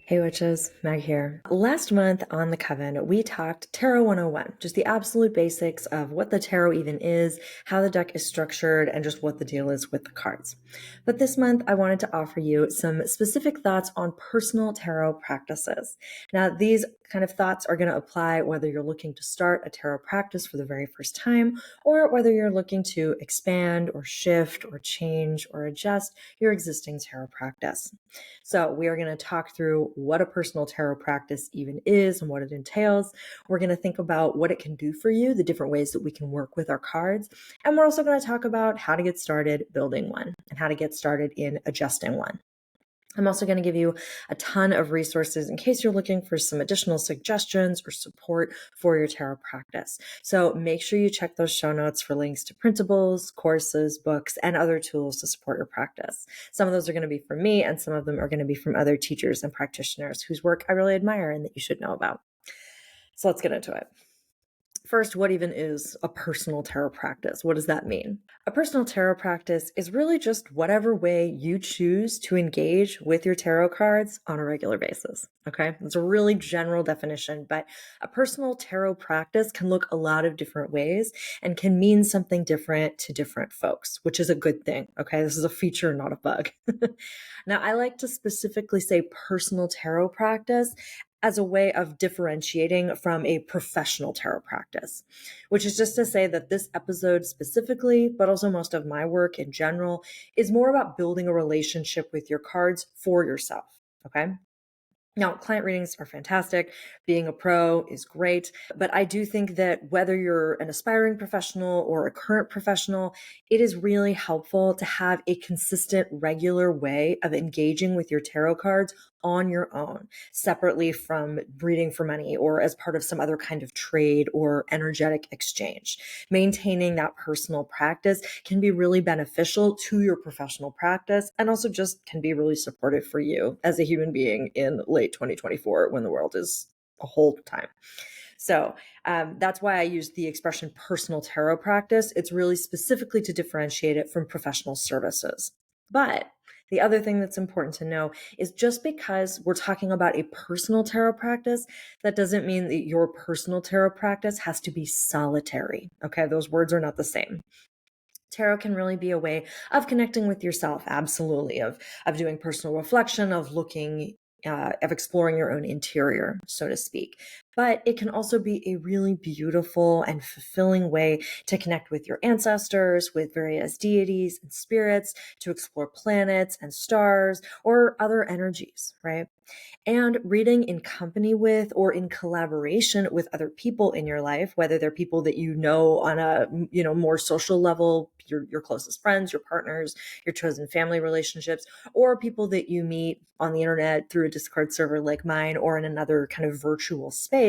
Hey witches, Meg here. Last month on the Coven, we talked Tarot 101, just the absolute basics of what the tarot even is, how the deck is structured, and just what the deal is with the cards. But this month, I wanted to offer you some specific thoughts on personal tarot practices. Now, these kind of thoughts are going to apply whether you're looking to start a tarot practice for the very first time, or whether you're looking to expand or shift or change or adjust your existing tarot practice. So we are going to talk through what a personal tarot practice even is and what it entails. We're going to think about what it can do for you, the different ways that we can work with our cards. And we're also going to talk about how to get started building one and how to get started in adjusting one. I'm also going to give you a ton of resources in case you're looking for some additional suggestions or support for your tarot practice. So make sure you check those show notes for links to printables, courses, books, and other tools to support your practice. Some of those are going to be from me, and some of them are going to be from other teachers and practitioners whose work I really admire and that you should know about. So let's get into it. First, what even is a personal tarot practice? What does that mean? A personal tarot practice is really just whatever way you choose to engage with your tarot cards on a regular basis. Okay? It's a really general definition, but a personal tarot practice can look a lot of different ways and can mean something different to different folks, which is a good thing. Okay? This is a feature, not a bug. Now, I like to specifically say personal tarot practice as a way of differentiating from a professional tarot practice, which is just to say that this episode specifically, but also most of my work in general, is more about building a relationship with your cards for yourself. Okay. Now, client readings are fantastic. Being a pro is great. But I do think that whether you're an aspiring professional or a current professional, it is really helpful to have a consistent, regular way of engaging with your tarot cards on your own, separately from reading for money or as part of some other kind of trade or energetic exchange. Maintaining that personal practice can be really beneficial to your professional practice and also just can be really supportive for you as a human being in late 2024 when the world is a whole time. So that's why I use the expression personal tarot practice. It's really specifically to differentiate it from professional services. But the other thing that's important to know is just because we're talking about a personal tarot practice, that doesn't mean that your personal tarot practice has to be solitary. Okay, those words are not the same. Tarot can really be a way of connecting with yourself, absolutely, of doing personal reflection, of looking, of exploring your own interior, so to speak. But it can also be a really beautiful and fulfilling way to connect with your ancestors, with various deities and spirits, to explore planets and stars or other energies, right? And reading in company with or in collaboration with other people in your life, whether they're people that you know on a more social level, your closest friends, your partners, your chosen family relationships, or people that you meet on the internet through a Discord server like mine or in another kind of virtual space.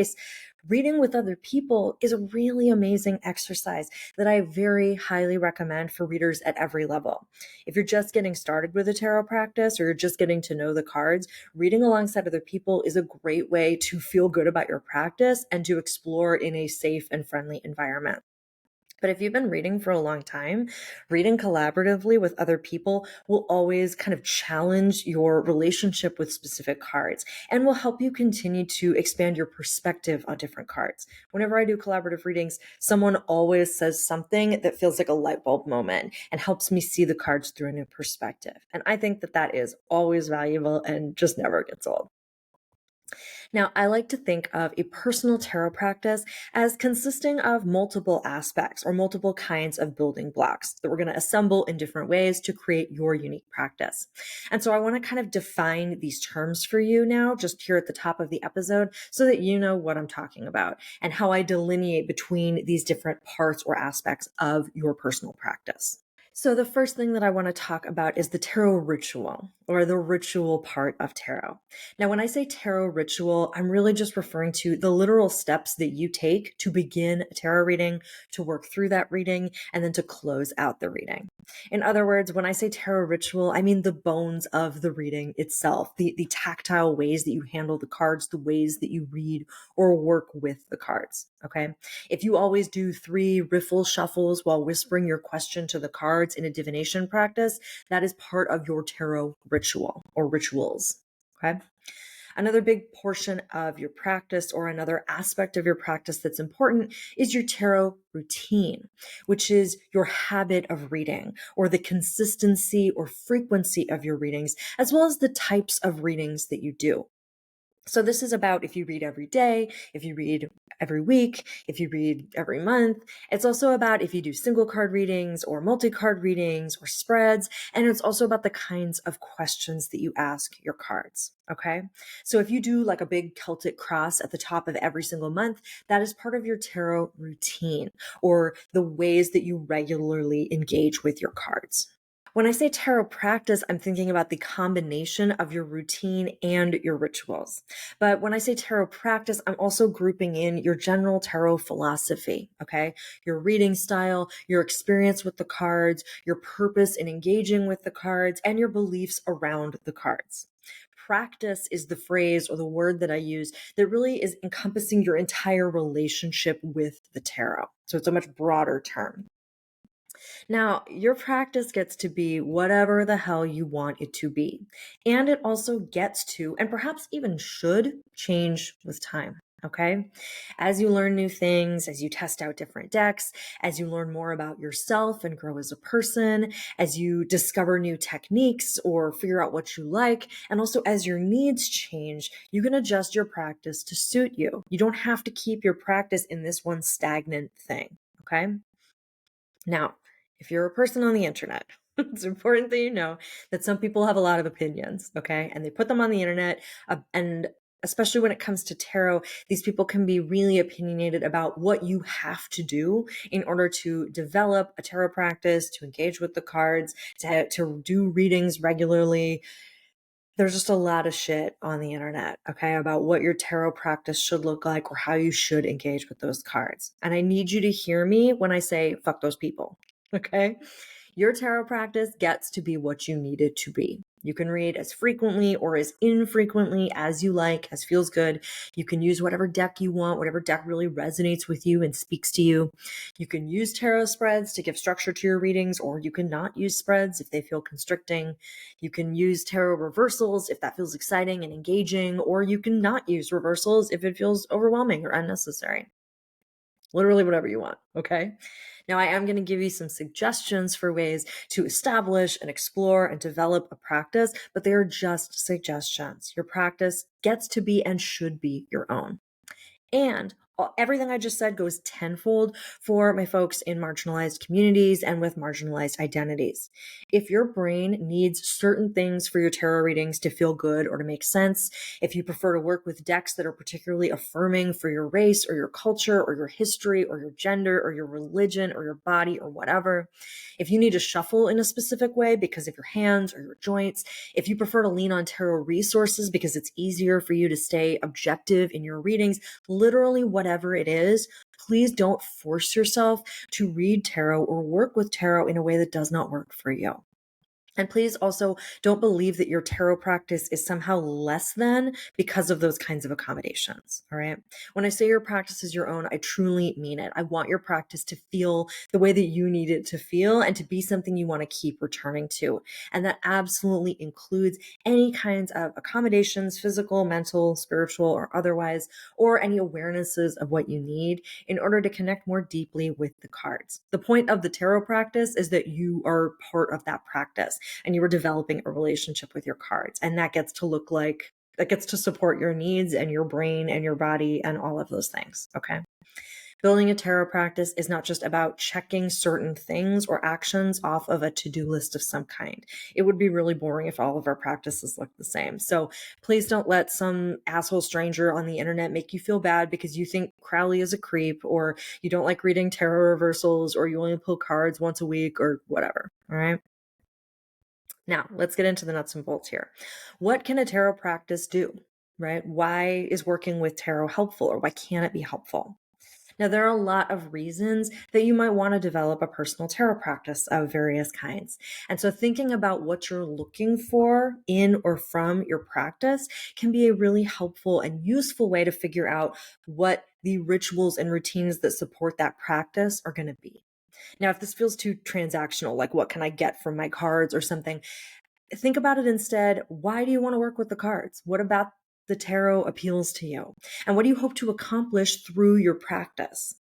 Reading with other people is a really amazing exercise that I very highly recommend for readers at every level. If you're just getting started with a tarot practice or you're just getting to know the cards, reading alongside other people is a great way to feel good about your practice and to explore in a safe and friendly environment. But if you've been reading for a long time, reading collaboratively with other people will always kind of challenge your relationship with specific cards and will help you continue to expand your perspective on different cards. Whenever I do collaborative readings, someone always says something that feels like a light bulb moment and helps me see the cards through a new perspective. And I think that that is always valuable and just never gets old. Now, I like to think of a personal tarot practice as consisting of multiple aspects or multiple kinds of building blocks that we're going to assemble in different ways to create your unique practice. And so I want to kind of define these terms for you now, just here at the top of the episode, so that you know what I'm talking about and how I delineate between these different parts or aspects of your personal practice. So the first thing that I want to talk about is the tarot ritual, or the ritual part of tarot. Now, when I say tarot ritual, I'm really just referring to the literal steps that you take to begin a tarot reading, to work through that reading, and then to close out the reading. In other words, when I say tarot ritual, I mean the bones of the reading itself, the tactile ways that you handle the cards, the ways that you read or work with the cards, okay? If you always do 3 riffle shuffles while whispering your question to the cards in a divination practice, that is part of your tarot ritual or rituals, okay? Another big portion of your practice, or another aspect of your practice that's important, is your tarot routine, which is your habit of reading, or the consistency or frequency of your readings, as well as the types of readings that you do. So this is about if you read every day, if you read every week, if you read every month. It's also about if you do single card readings or multi-card readings or spreads. And it's also about the kinds of questions that you ask your cards. Okay. So if you do like a big Celtic cross at the top of every single month, that is part of your tarot routine, or the ways that you regularly engage with your cards. When I say tarot practice, I'm thinking about the combination of your routine and your rituals. But when I say tarot practice, I'm also grouping in your general tarot philosophy, okay? Your reading style, your experience with the cards, your purpose in engaging with the cards, and your beliefs around the cards. Practice is the phrase or the word that I use that really is encompassing your entire relationship with the tarot. So it's a much broader term. Now, your practice gets to be whatever the hell you want it to be. And it also gets to, and perhaps even should, change with time. Okay. As you learn new things, as you test out different decks, as you learn more about yourself and grow as a person, as you discover new techniques or figure out what you like, and also as your needs change, you can adjust your practice to suit you. You don't have to keep your practice in this one stagnant thing. Okay. Now, if you're a person on the internet, it's important that you know that some people have a lot of opinions, okay? And they put them on the internet. And especially when it comes to tarot, these people can be really opinionated about what you have to do in order to develop a tarot practice, to engage with the cards, to do readings regularly. There's just a lot of shit on the internet, okay, about what your tarot practice should look like or how you should engage with those cards. And I need you to hear me when I say, fuck those people, okay? Your tarot practice gets to be what you need it to be. You can read as frequently or as infrequently as you like, as feels good. You can use whatever deck you want, whatever deck really resonates with you and speaks to you. You can use tarot spreads to give structure to your readings, or you can not use spreads if they feel constricting. You can use tarot reversals if that feels exciting and engaging, or you can not use reversals if it feels overwhelming or unnecessary. Literally whatever you want, okay? Now, I am going to give you some suggestions for ways to establish and explore and develop a practice, but they are just suggestions. Your practice gets to be and should be your own. And everything I just said goes tenfold for my folks in marginalized communities and with marginalized identities. If your brain needs certain things for your tarot readings to feel good or to make sense, if you prefer to work with decks that are particularly affirming for your race or your culture or your history or your gender or your religion or your body or whatever, if you need to shuffle in a specific way because of your hands or your joints, if you prefer to lean on tarot resources because it's easier for you to stay objective in your readings, literally whatever it is, please don't force yourself to read tarot or work with tarot in a way that does not work for you. And please also don't believe that your tarot practice is somehow less than because of those kinds of accommodations. All right. When I say your practice is your own, I truly mean it. I want your practice to feel the way that you need it to feel and to be something you want to keep returning to. And that absolutely includes any kinds of accommodations, physical, mental, spiritual, or otherwise, or any awarenesses of what you need in order to connect more deeply with the cards. The point of the tarot practice is that you are part of that practice and you are developing a relationship with your cards. And that gets to support your needs and your brain and your body and all of those things. Okay. Building a tarot practice is not just about checking certain things or actions off of a to-do list of some kind. It would be really boring if all of our practices looked the same. So please don't let some asshole stranger on the internet make you feel bad because you think Crowley is a creep, or you don't like reading tarot reversals, or you only pull cards once a week, or whatever. All right. Now, let's get into the nuts and bolts here. What can a tarot practice do, right? Why is working with tarot helpful, or why can't it be helpful? Now, there are a lot of reasons that you might want to develop a personal tarot practice of various kinds. And so thinking about what you're looking for in or from your practice can be a really helpful and useful way to figure out what the rituals and routines that support that practice are going to be. Now, if this feels too transactional, like what can I get from my cards or something, think about it instead. Why do you want to work with the cards? What about the tarot appeals to you? And what do you hope to accomplish through your practice?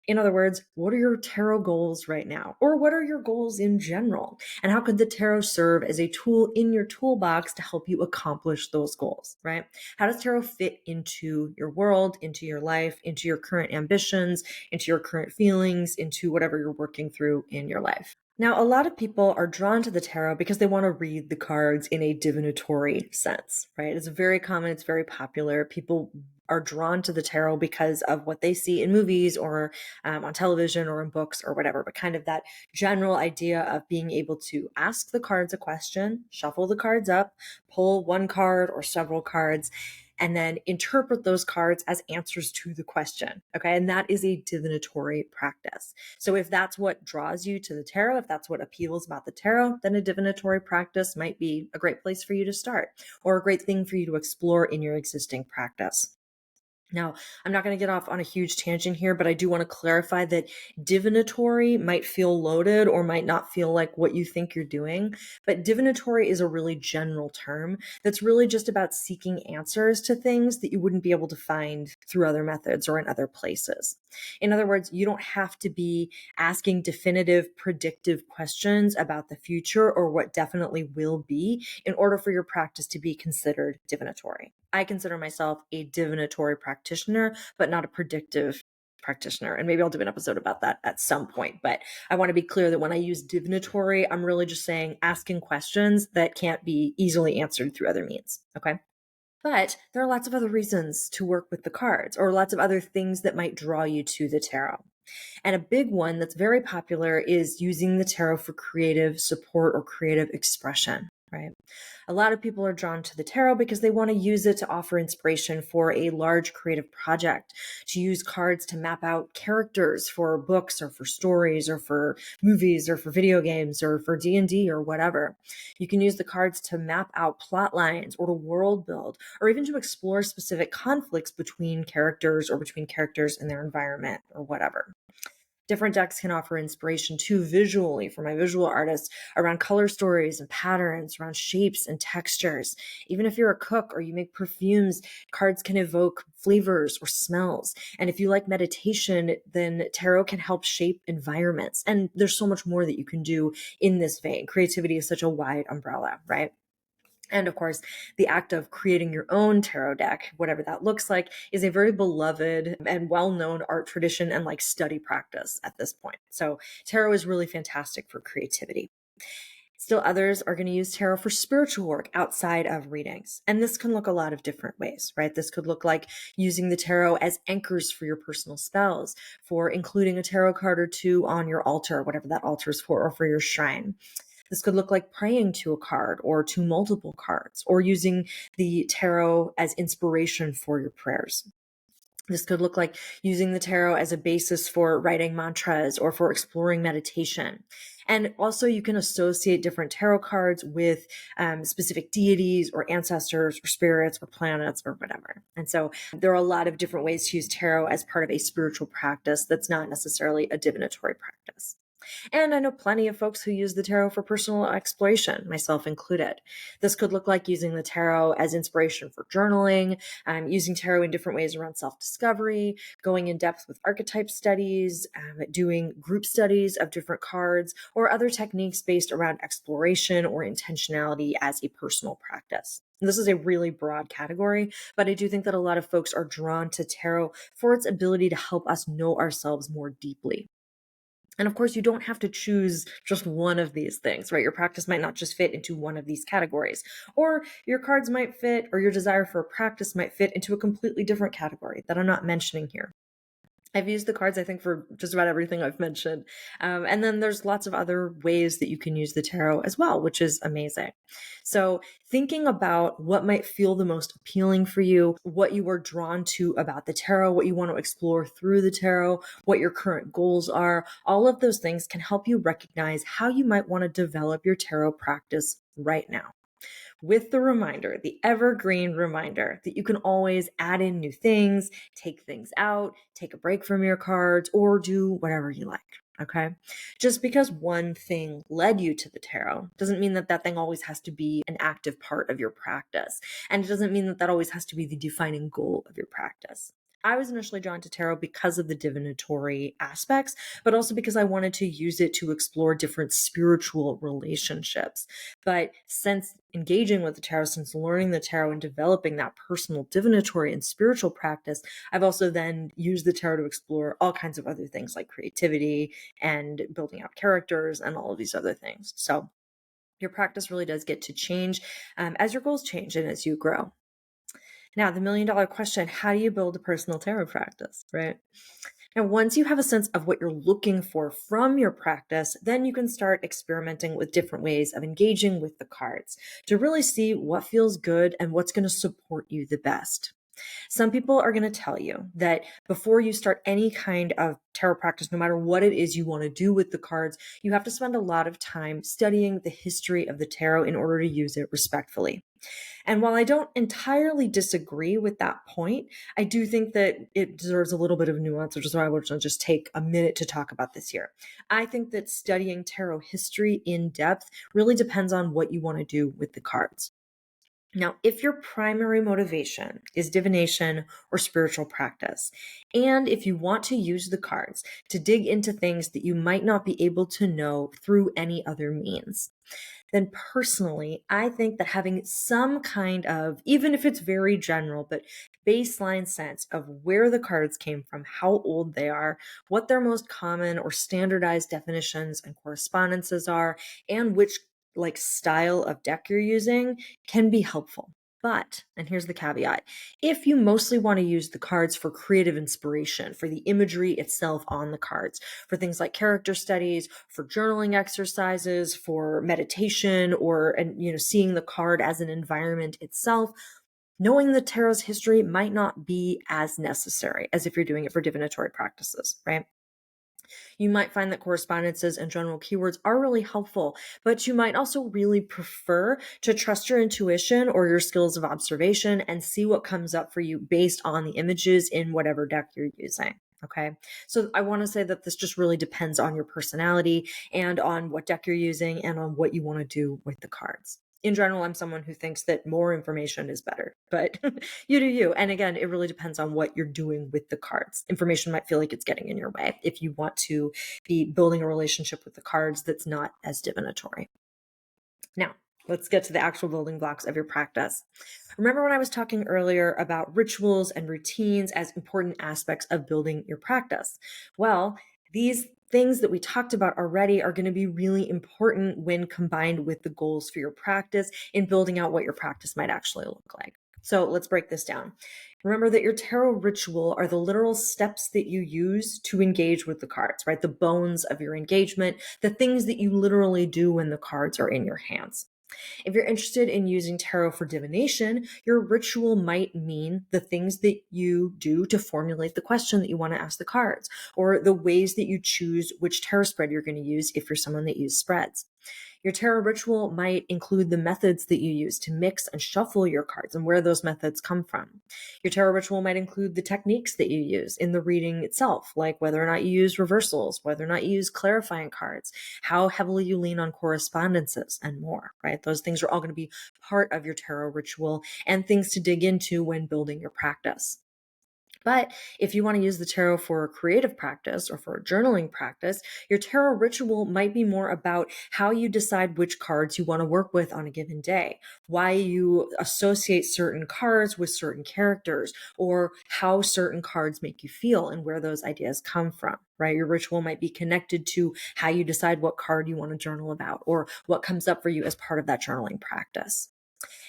In other words, what are your tarot goals right now? Or what are your goals in general? And how could the tarot serve as a tool in your toolbox to help you accomplish those goals, right? How does tarot fit into your world, into your life, into your current ambitions, into your current feelings, into whatever you're working through in your life? Now, a lot of people are drawn to the tarot because they want to read the cards in a divinatory sense, right? It's very common, it's very popular. People are drawn to the tarot because of what they see in movies or on television or in books or whatever, but kind of that general idea of being able to ask the cards a question, shuffle the cards up, pull one card or several cards, and then interpret those cards as answers to the question. Okay. And that is a divinatory practice. So if that's what draws you to the tarot, if that's what appeals about the tarot, then a divinatory practice might be a great place for you to start, or a great thing for you to explore in your existing practice. Now, I'm not going to get off on a huge tangent here, but I do want to clarify that divinatory might feel loaded or might not feel like what you think you're doing. But divinatory is a really general term that's really just about seeking answers to things that you wouldn't be able to find through other methods or in other places. In other words, you don't have to be asking definitive, predictive questions about the future or what definitely will be in order for your practice to be considered divinatory. I consider myself a divinatory practitioner, but not a predictive practitioner. And maybe I'll do an episode about that at some point. But I want to be clear that when I use divinatory, I'm really just saying asking questions that can't be easily answered through other means. Okay. But there are lots of other reasons to work with the cards, or lots of other things that might draw you to the tarot. And a big one that's very popular is using the tarot for creative support or creative expression, right? A lot of people are drawn to the tarot because they want to use it to offer inspiration for a large creative project, to use cards to map out characters for books or for stories or for movies or for video games or for D&D or whatever. You can use the cards to map out plot lines or to world build, or even to explore specific conflicts between characters or between characters in their environment or whatever. Different decks can offer inspiration too visually for my visual artists around color stories and patterns, around shapes and textures. Even if you're a cook or you make perfumes, cards can evoke flavors or smells. And if you like meditation, then tarot can help shape environments. And there's so much more that you can do in this vein. Creativity is such a wide umbrella, right? And of course, the act of creating your own tarot deck, whatever that looks like, is a very beloved and well-known art tradition and like study practice at this point. So tarot is really fantastic for creativity. Still, others are going to use tarot for spiritual work outside of readings. And this can look a lot of different ways, right? This could look like using the tarot as anchors for your personal spells, for including a tarot card or two on your altar, whatever that altar is for, or for your shrine. This could look like praying to a card or to multiple cards, or using the tarot as inspiration for your prayers. This could look like using the tarot as a basis for writing mantras or for exploring meditation. And also you can associate different tarot cards with specific deities or ancestors or spirits or planets or whatever. And so there are a lot of different ways to use tarot as part of a spiritual practice that's not necessarily a divinatory practice. And I know plenty of folks who use the tarot for personal exploration, myself included. This could look like using the tarot as inspiration for journaling, using tarot in different ways around self-discovery, going in depth with archetype studies, doing group studies of different cards, or other techniques based around exploration or intentionality as a personal practice. This is a really broad category, but I do think that a lot of folks are drawn to tarot for its ability to help us know ourselves more deeply. And of course, you don't have to choose just one of these things, right? Your practice might not just fit into one of these categories, or your cards might fit, or your desire for a practice might fit into a completely different category that I'm not mentioning here. I've used the cards, I think, for just about everything I've mentioned. And then there's lots of other ways that you can use the tarot as well, which is amazing. So thinking about what might feel the most appealing for you, what you are drawn to about the tarot, what you want to explore through the tarot, what your current goals are, all of those things can help you recognize how you might want to develop your tarot practice right now, with the reminder, the evergreen reminder, that you can always add in new things, take things out, take a break from your cards, or do whatever you like. Okay. Just because one thing led you to the tarot doesn't mean that that thing always has to be an active part of your practice. And it doesn't mean that that always has to be the defining goal of your practice. I was initially drawn to tarot because of the divinatory aspects, but also because I wanted to use it to explore different spiritual relationships. But since engaging with the tarot, since learning the tarot and developing that personal divinatory and spiritual practice, I've also then used the tarot to explore all kinds of other things like creativity and building out characters and all of these other things. So your practice really does get to change as your goals change and as you grow. Now, the $1,000,000 question, how do you build a personal tarot practice, right? And once you have a sense of what you're looking for from your practice, then you can start experimenting with different ways of engaging with the cards to really see what feels good and what's going to support you the best. Some people are going to tell you that before you start any kind of tarot practice, no matter what it is you want to do with the cards, you have to spend a lot of time studying the history of the tarot in order to use it respectfully. And while I don't entirely disagree with that point, I do think that it deserves a little bit of nuance, which is why I want to just take a minute to talk about this here. I think that studying tarot history in depth really depends on what you want to do with the cards. Now, if your primary motivation is divination or spiritual practice, and if you want to use the cards to dig into things that you might not be able to know through any other means, then personally, I think that having some kind of, even if it's very general, but baseline sense of where the cards came from, how old they are, what their most common or standardized definitions and correspondences are, and which style of deck you're using can be helpful. But, and here's the caveat, if you mostly want to use the cards for creative inspiration, for the imagery itself on the cards, for things like character studies, for journaling exercises, for meditation, or seeing the card as an environment itself, knowing the tarot's history might not be as necessary as if you're doing it for divinatory practices, right? You might find that correspondences and general keywords are really helpful, but you might also really prefer to trust your intuition or your skills of observation and see what comes up for you based on the images in whatever deck you're using. Okay. So I want to say that this just really depends on your personality and on what deck you're using and on what you want to do with the cards. In general, I'm someone who thinks that more information is better, but you do you. And again, it really depends on what you're doing with the cards. Information might feel like it's getting in your way if you want to be building a relationship with the cards that's not as divinatory. Now, let's get to the actual building blocks of your practice. Remember when I was talking earlier about rituals and routines as important aspects of building your practice? Well, these things that we talked about already are going to be really important when combined with the goals for your practice in building out what your practice might actually look like. So let's break this down. Remember that your tarot ritual are the literal steps that you use to engage with the cards, right? The bones of your engagement, the things that you literally do when the cards are in your hands. If you're interested in using tarot for divination, your ritual might mean the things that you do to formulate the question that you want to ask the cards, or the ways that you choose which tarot spread you're going to use if you're someone that uses spreads. Your tarot ritual might include the methods that you use to mix and shuffle your cards and where those methods come from. Your tarot ritual might include the techniques that you use in the reading itself, like whether or not you use reversals, whether or not you use clarifying cards, how heavily you lean on correspondences, and more, right? Those things are all going to be part of your tarot ritual and things to dig into when building your practice. But if you want to use the tarot for a creative practice or for a journaling practice, your tarot ritual might be more about how you decide which cards you want to work with on a given day, why you associate certain cards with certain characters, or how certain cards make you feel and where those ideas come from, right? Your ritual might be connected to how you decide what card you want to journal about or what comes up for you as part of that journaling practice.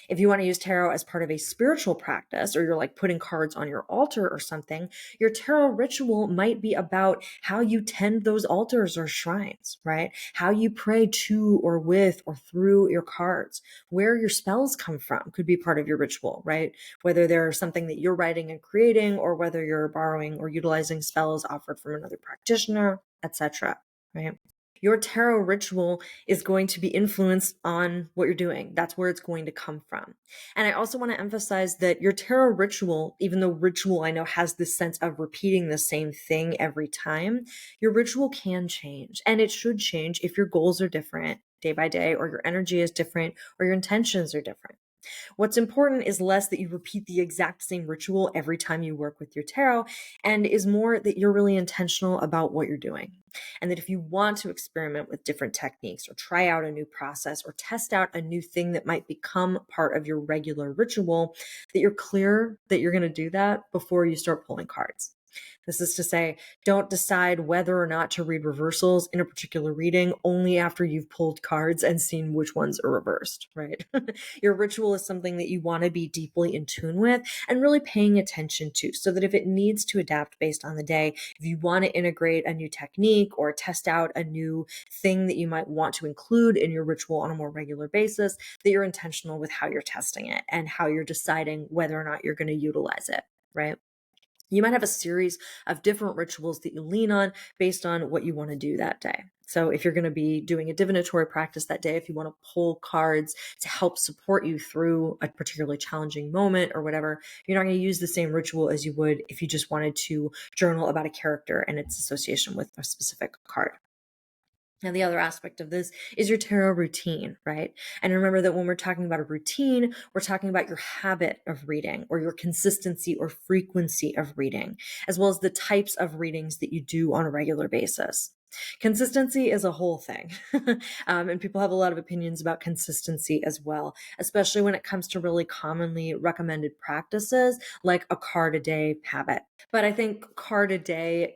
If you want to use tarot as part of a spiritual practice, or you're like putting cards on your altar or something, your tarot ritual might be about how you tend those altars or shrines, right? How you pray to or with or through your cards. Where your spells come from could be part of your ritual, right? Whether they're something that you're writing and creating, or whether you're borrowing or utilizing spells offered from another practitioner, etc. Right? Your tarot ritual is going to be influenced on what you're doing. That's where it's going to come from. And I also want to emphasize that your tarot ritual, even though ritual I know has this sense of repeating the same thing every time, your ritual can change, and it should change if your goals are different day by day, or your energy is different, or your intentions are different. What's important is less that you repeat the exact same ritual every time you work with your tarot, and is more that you're really intentional about what you're doing. And that if you want to experiment with different techniques, or try out a new process, or test out a new thing that might become part of your regular ritual, that you're clear that you're going to do that before you start pulling cards. This is to say, don't decide whether or not to read reversals in a particular reading only after you've pulled cards and seen which ones are reversed, right? Your ritual is something that you want to be deeply in tune with and really paying attention to, so that if it needs to adapt based on the day, if you want to integrate a new technique or test out a new thing that you might want to include in your ritual on a more regular basis, that you're intentional with how you're testing it and how you're deciding whether or not you're going to utilize it, right? You might have a series of different rituals that you lean on based on what you want to do that day. So if you're going to be doing a divinatory practice that day, if you want to pull cards to help support you through a particularly challenging moment or whatever, you're not going to use the same ritual as you would if you just wanted to journal about a character and its association with a specific card. Now, the other aspect of this is your tarot routine, right? And remember that when we're talking about a routine, we're talking about your habit of reading, or your consistency or frequency of reading, as well as the types of readings that you do on a regular basis. Consistency is a whole thing. And people have a lot of opinions about consistency as well, especially when it comes to really commonly recommended practices like a card a day habit. But I think card a day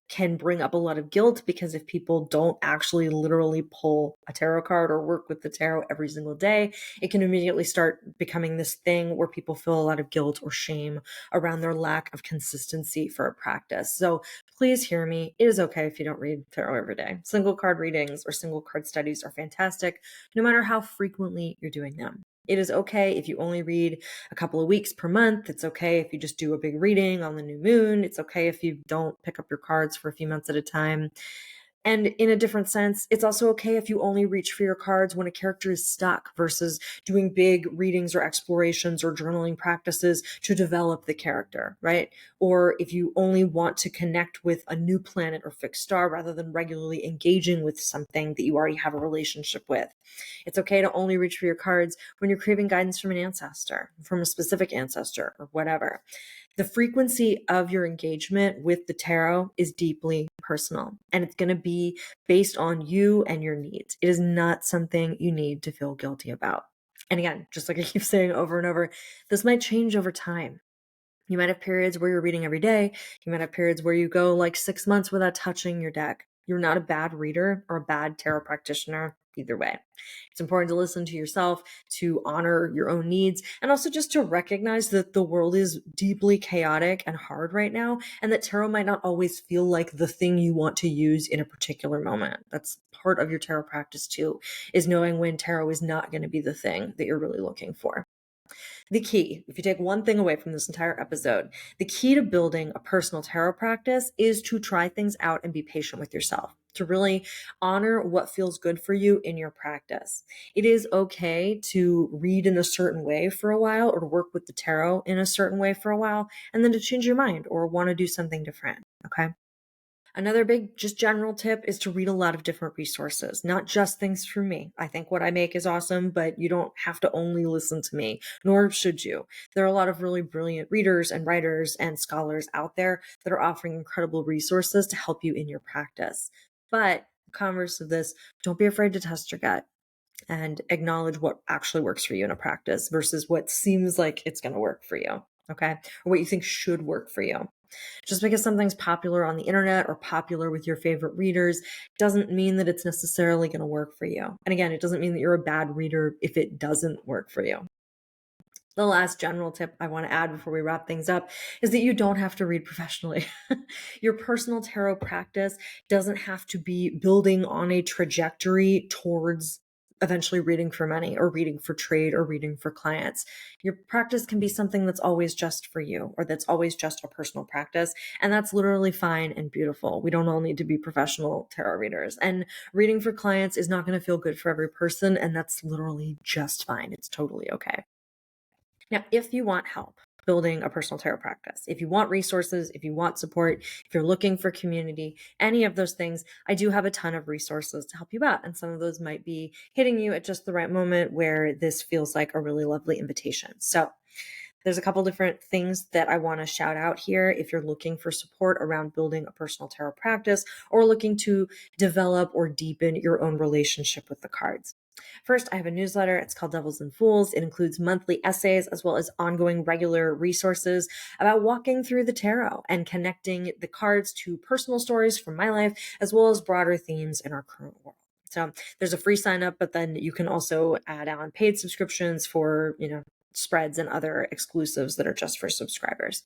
can bring up a lot of guilt, because if people don't actually literally pull a tarot card or work with the tarot every single day, it can immediately start becoming this thing where people feel a lot of guilt or shame around their lack of consistency for a practice. So please hear me. It is okay if you don't read tarot every day. Single card readings or single card studies are fantastic, no matter how frequently you're doing them. It is okay if you only read a couple of weeks per month. It's okay if you just do a big reading on the new moon. It's okay if you don't pick up your cards for a few months at a time. And in a different sense, it's also okay if you only reach for your cards when a character is stuck, versus doing big readings or explorations or journaling practices to develop the character, right? Or if you only want to connect with a new planet or fixed star rather than regularly engaging with something that you already have a relationship with. It's okay to only reach for your cards when you're craving guidance from an ancestor, from a specific ancestor, or whatever. The frequency of your engagement with the tarot is deeply personal, and it's going to be based on you and your needs. It is not something you need to feel guilty about. And again, just like I keep saying over and over, this might change over time. You might have periods where you're reading every day. You might have periods where you go like 6 months without touching your deck. You're not a bad reader or a bad tarot practitioner either way. It's important to listen to yourself, to honor your own needs, and also just to recognize that the world is deeply chaotic and hard right now, and that tarot might not always feel like the thing you want to use in a particular moment. That's part of your tarot practice too, is knowing when tarot is not going to be the thing that you're really looking for. The key, if you take one thing away from this entire episode, the key to building a personal tarot practice is to try things out and be patient with yourself, to really honor what feels good for you in your practice. It is okay to read in a certain way for a while, or to work with the tarot in a certain way for a while, and then to change your mind or want to do something different. Okay. Another big, just general tip is to read a lot of different resources, not just things from me. I think what I make is awesome, but you don't have to only listen to me, nor should you. There are a lot of really brilliant readers and writers and scholars out there that are offering incredible resources to help you in your practice. But converse of this, don't be afraid to test your gut and acknowledge what actually works for you in a practice versus what seems like it's going to work for you. Okay. Or what you think should work for you. Just because something's popular on the internet or popular with your favorite readers doesn't mean that it's necessarily going to work for you. And again, it doesn't mean that you're a bad reader if it doesn't work for you. The last general tip I want to add before we wrap things up is that you don't have to read professionally. Your personal tarot practice doesn't have to be building on a trajectory towards eventually reading for money or reading for trade or reading for clients. Your practice can be something that's always just for you or that's always just a personal practice. And that's literally fine and beautiful. We don't all need to be professional tarot readers. And reading for clients is not going to feel good for every person. And that's literally just fine. It's totally okay. Now, if you want help building a personal tarot practice, if you want resources, if you want support, if you're looking for community, any of those things, I do have a ton of resources to help you out. And some of those might be hitting you at just the right moment where this feels like a really lovely invitation. So there's a couple different things that I want to shout out here if you're looking for support around building a personal tarot practice or looking to develop or deepen your own relationship with the cards. First, I have a newsletter. It's called Devils and Fools. It includes monthly essays as well as ongoing regular resources about walking through the tarot and connecting the cards to personal stories from my life, as well as broader themes in our current world. So there's a free sign up, but then you can also add on paid subscriptions for, spreads and other exclusives that are just for subscribers.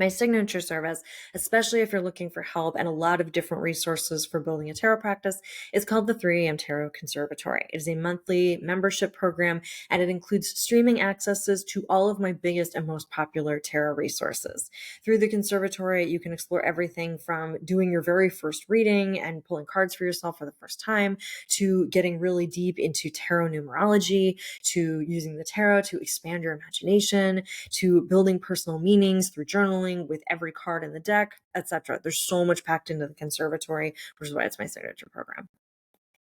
My signature service, especially if you're looking for help and a lot of different resources for building a tarot practice, is called the 3am Tarot Conservatory. It is a monthly membership program, and it includes streaming accesses to all of my biggest and most popular tarot resources. Through the conservatory, you can explore everything from doing your very first reading and pulling cards for yourself for the first time, to getting really deep into tarot numerology, to using the tarot to expand your imagination, to building personal meanings through journaling with every card in the deck, etc. There's so much packed into the conservatory, which is why it's my signature program.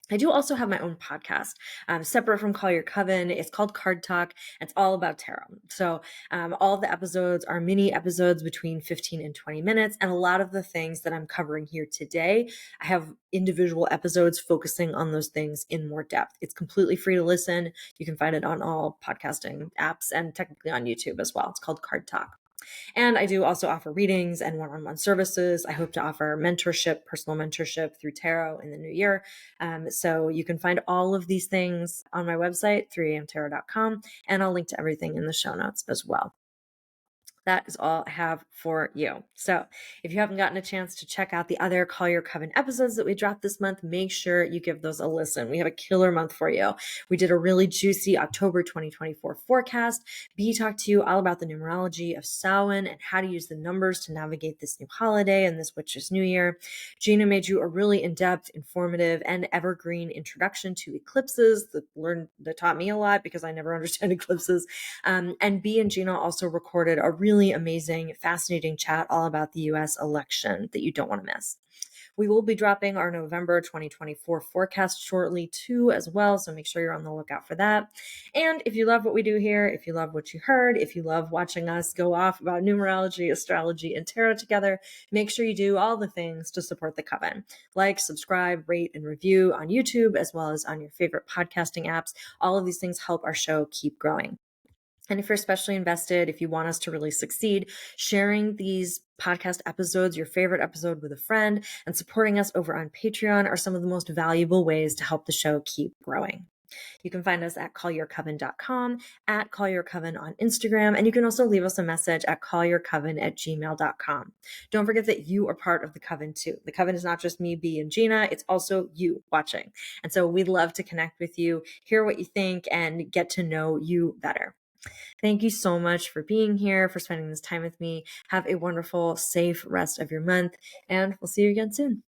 I do also have my own podcast, separate from Call Your Coven. It's called Card Talk. It's all about tarot. So all of the episodes are mini episodes between 15 and 20 minutes. And a lot of the things that I'm covering here today, I have individual episodes focusing on those things in more depth. It's completely free to listen. You can find it on all podcasting apps and technically on YouTube as well. It's called Card Talk. And I do also offer readings and one-on-one services. I hope to offer mentorship, personal mentorship through tarot in the new year. So you can find all of these things on my website, 3amtarot.com, and I'll link to everything in the show notes as well. That is all I have for you. So if you haven't gotten a chance to check out the other Call Your Coven episodes that we dropped this month, make sure you give those a listen. We have a killer month for you. We did a really juicy October 2024 forecast. B talked to you all about the numerology of Samhain and how to use the numbers to navigate this new holiday and this witch's new year. Gina made you a really in-depth, informative, and evergreen introduction to eclipses that taught me a lot because I never understand eclipses. And B and Gina also recorded a really amazing, fascinating chat all about the US election that you don't want to miss. We will be dropping our November 2024 forecast shortly too as well, so make sure you're on the lookout for that. And if you love what we do here, if you love what you heard, if you love watching us go off about numerology, astrology, and tarot together, make sure you do all the things to support the Coven. Like, subscribe, rate, and review on YouTube as well as on your favorite podcasting apps. All of these things help our show keep growing. And if you're especially invested, if you want us to really succeed, sharing these podcast episodes, your favorite episode with a friend, and supporting us over on Patreon are some of the most valuable ways to help the show keep growing. You can find us at callyourcoven.com, at callyourcoven on Instagram, and you can also leave us a message at callyourcoven@gmail.com. Don't forget that you are part of the Coven too. The Coven is not just me, B, and Gina, it's also you watching. And so we'd love to connect with you, hear what you think, and get to know you better. Thank you so much for being here, for spending this time with me. Have a wonderful, safe rest of your month, and we'll see you again soon.